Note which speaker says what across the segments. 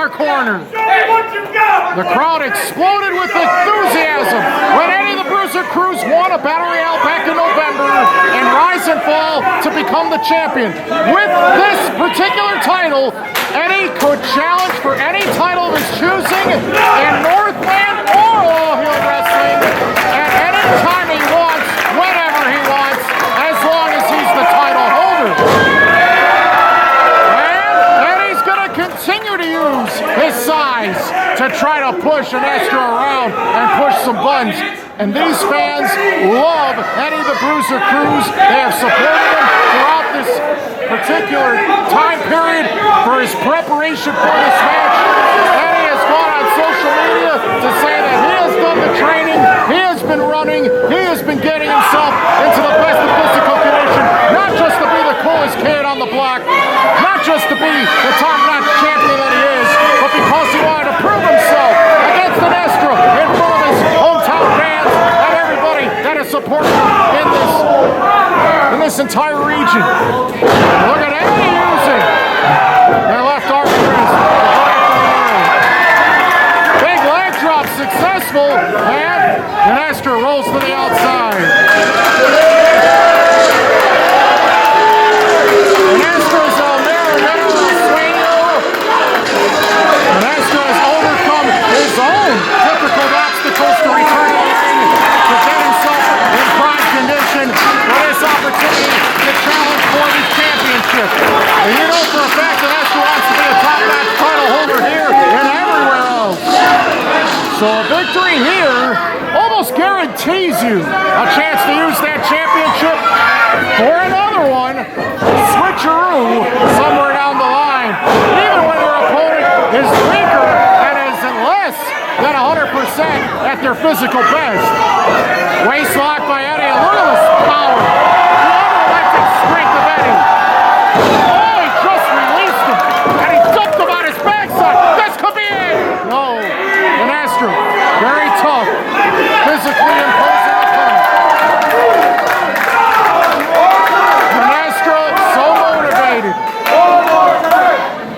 Speaker 1: far corner. The crowd exploded with enthusiasm when Eddie the Bruiser Cruz won a Battle Royale back in November and rise and fall to become the champion. With this particular title, Eddie could challenge for any title of his choosing in Northland or All Heel Wrestling at any time he wants, whenever he wants, as long as he's the title holder. Continue to use his size to try to push Iniestra around and push some buttons. And these fans love Eddie the Bruiser Cruz. They have supported him throughout this particular time period for his preparation for this match. Eddie has gone on social media to say that he has done the training, he has been running, he has been getting himself into the best of physical condition, not just to be the coolest kid on the block, not just to be the top-notch champion that he is, but because he wanted to prove himself against Iniestra in front of his hometown fans and everybody that has supported him in this entire region. Look at Eddie using their left arm raise. Big leg drop successful, and Iniestra rolls to the outside. Iniestra's Iniestra has overcome his own difficult obstacles to return to the ring to get himself in prime condition for this opportunity to challenge for this championship. And you know for a fact that Iniestra wants to be a top-notch title holder here and everywhere else. So a victory here almost guarantees you a chance to use that championship for another one, switcheroo somewhere down the line. Even when your opponent is weaker and is less than 100% at their physical best. Waist lock by Eddie, and look at this power. The unelected strength of Eddie. Oh, he just released him, and he dumped him on his backside. This could be it. No, Iniestra, very tough, physically imposing opponent. Iniestra, so motivated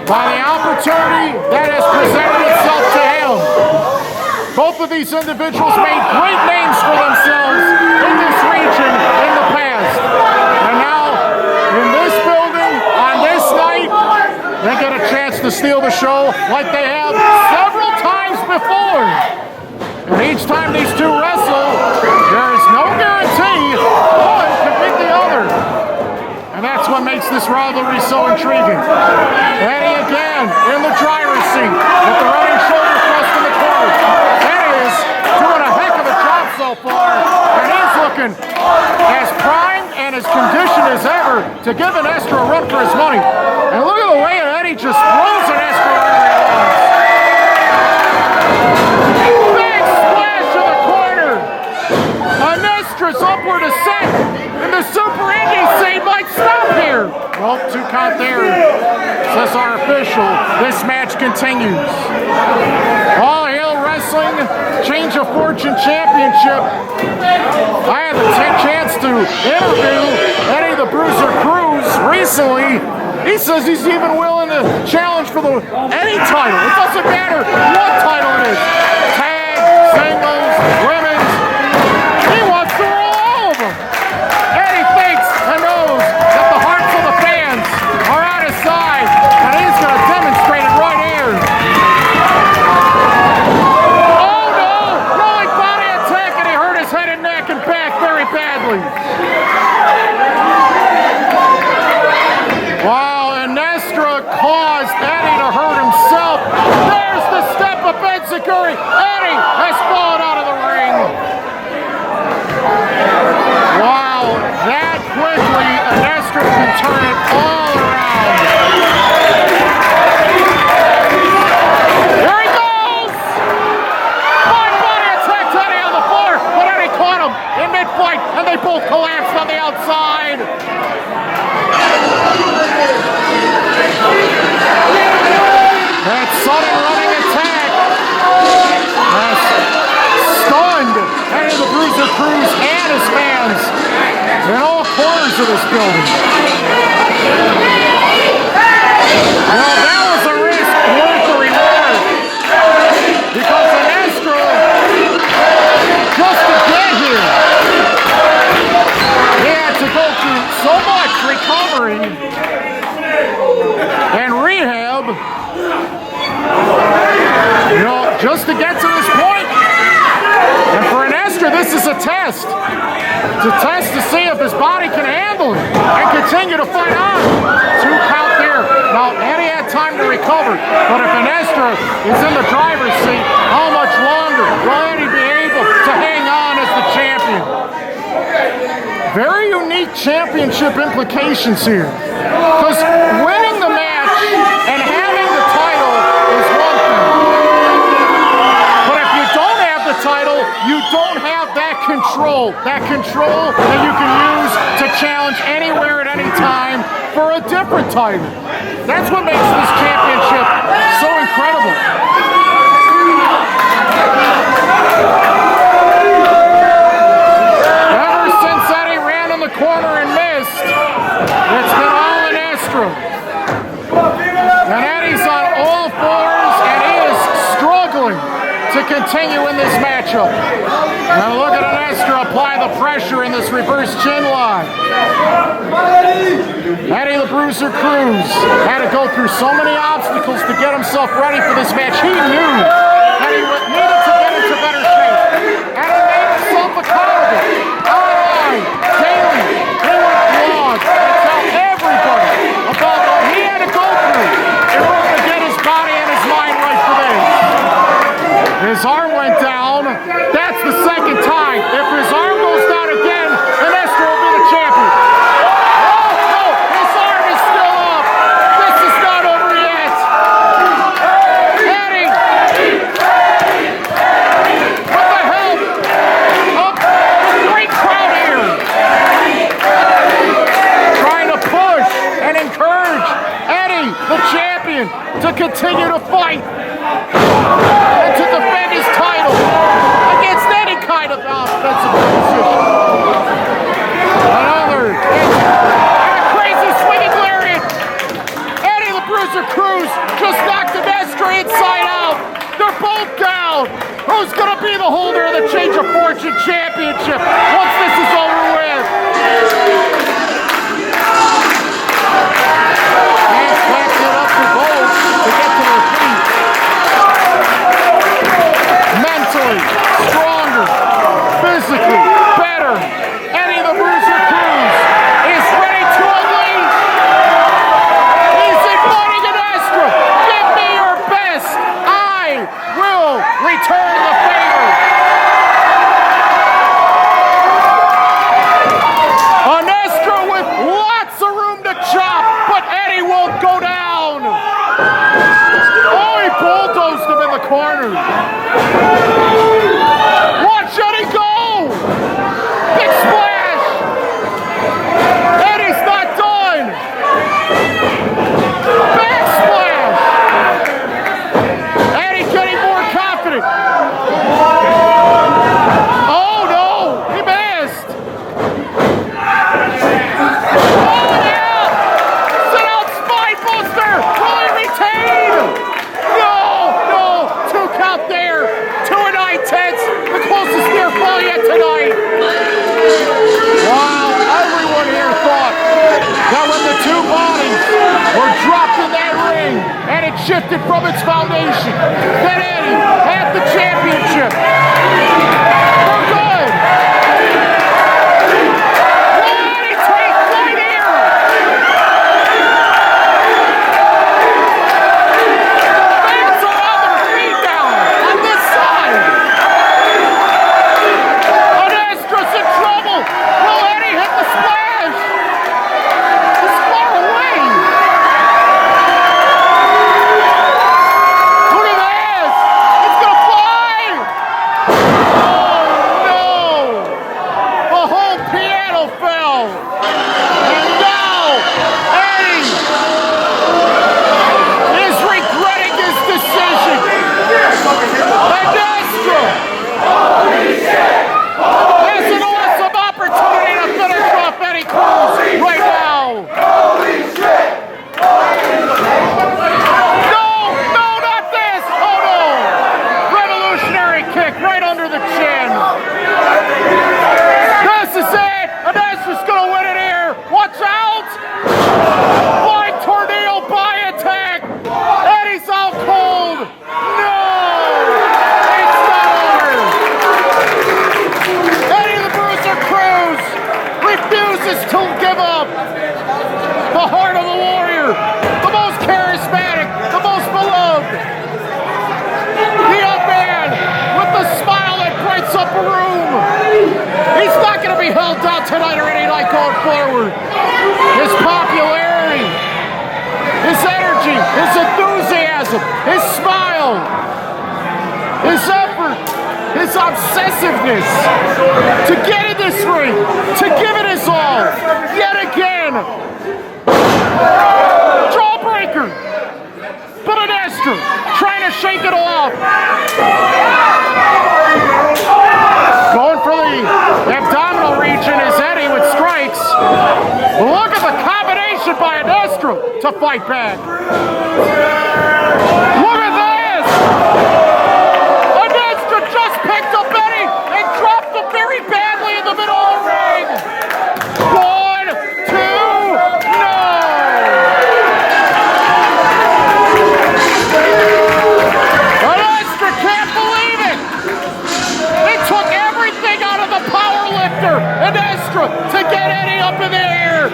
Speaker 1: by the opportunity that has presented itself to him. Both of these individuals made great names for themselves in this region in the past. And now, in this building, on this night, they get a chance to steal the show like they have several times before. And each time these two wrestle, there is no guarantee one can beat the other. And that's what makes this rivalry so intriguing. Eddie again in the driver's seat with the running shoulder thrust in the corner. Eddie is doing a heck of a job so far, and he's looking as primed and as conditioned as ever to give Iniestra a run for his money. And look at the way Eddie just throws Iniestra wherever he wants. Big splash in the corner. Iniestra's upward ascent in the Super Indie scene might stop here. Nope, 2 count there. Says our official. This match continues. All Heel Wrestling Change of Fortune Championship. I had the chance to interview Eddie the Bruiser Cruz recently. He says he's even willing to challenge for any title. It doesn't matter what title it is. Tag, singles, women's. He wants to roll all of them. Eddie thinks and knows that the hearts of the fans are on his side, and he's going to demonstrate it right here. Oh no! Rolling body attack, and he hurt his head and neck and back very badly. Wow, Iniestra caused Eddie to hurt himself. There's the step of Enziguri. Eddie has fallen out of the ring. Wow, that quickly, Iniestra can turn it all around. Here he goes! Fine body attack to Eddie on the floor, but Eddie caught him in mid-fight, and they both collapsed on the outside. That sudden running attack has stunned Eddie the Bruiser Cruz and his fans in all corners of this building. Well, that was a risk worth the reward. to go through so much recovery and rehab, you know, just to get to this point. And for Iniestra, this is a test. It's a test to see if his body can handle it and continue to fight on. 2 count there. Now, Eddie had time to recover, but if Iniestra is in the driver's seat, how much longer will Eddie be able to hang on as the champion? Very unique championship implications here. Because winning the match and having the title is one thing. But if you don't have the title, you don't have that control that you can use to challenge anywhere at any time for a different title. That's what makes this championship so incredible. Ever since Eddie ran in the corner and missed, it's been all Iniestra. And Eddie's on all fours, and he is struggling to continue in this matchup. Now look at Iniestra apply the pressure in this reverse chin lock. Eddie the Bruiser Cruz had to go through so many obstacles to get himself ready for this match. He knew that he needed to get into better shape. And he made himself accountable. Online, daily, he would blog and tell everybody about what he had to go through in order to get his body and his mind right for this. His arm went down. That's the second time. If his arm goes down again, Iniestra will be the champion. Oh, no, his arm is still up. This is not over yet. Eddie, with the help of the great crowd here, trying to push and encourage Eddie, the champion, to continue to fight and to defend his title against any kind of offensive position. Another and a crazy swinging lariat. Eddie the Bruiser Cruz just knocked Iniestra inside out. They're both down. Who's going to be the holder of the Change of Fortune Championship once this is over with? Hands clapping it up for both to get to their feet. Mentally stronger, physically better. Eddie the Bruiser Cruz is ready to unleash. He's inviting Iniestra. Give me your best. I will return the favor. Iniestra with lots of room to chop, but Eddie won't go down. Oh, he bulldozed him in the corner. Watch Eddie go! Big splash! Eddie's not done! Back splash! Eddie getting more confident. Oh no! He missed! Oh yeah! Sit out spine buster! Will he retain? No! 2 count there! 2 and 9/10, the closest near fall yet tonight. Wow, everyone here thought that when the 2 bodies were dropped in that ring and it shifted from its foundation, that Eddie had the championship. For good. Will Eddie take flight here? Fans are on their feet now on this side. Iniestra's in trouble. Will Eddie hit the splash? He's far away. Look at this. It's forward. His popularity, his energy, his enthusiasm, his smile, his effort, his obsessiveness to get in this ring, to give it his all, yet again. Jawbreaker, but Iniestra trying to shake it off. Going for the abdominal region is Eddie with strikes. Look at the combination by Iniestra to fight back. Look at this! Iniestra just picked up Eddie and dropped him very badly in the middle of the ring. 1, 2, no! Iniestra can't believe it! It took everything out of the power lifter, Iniestra, to get Eddie up in the air.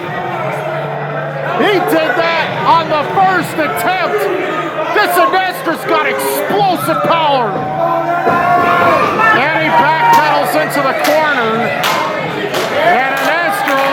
Speaker 1: He did that on the first attempt. This Iniestra's got explosive power. And he backpedals into the corner. And Iniestra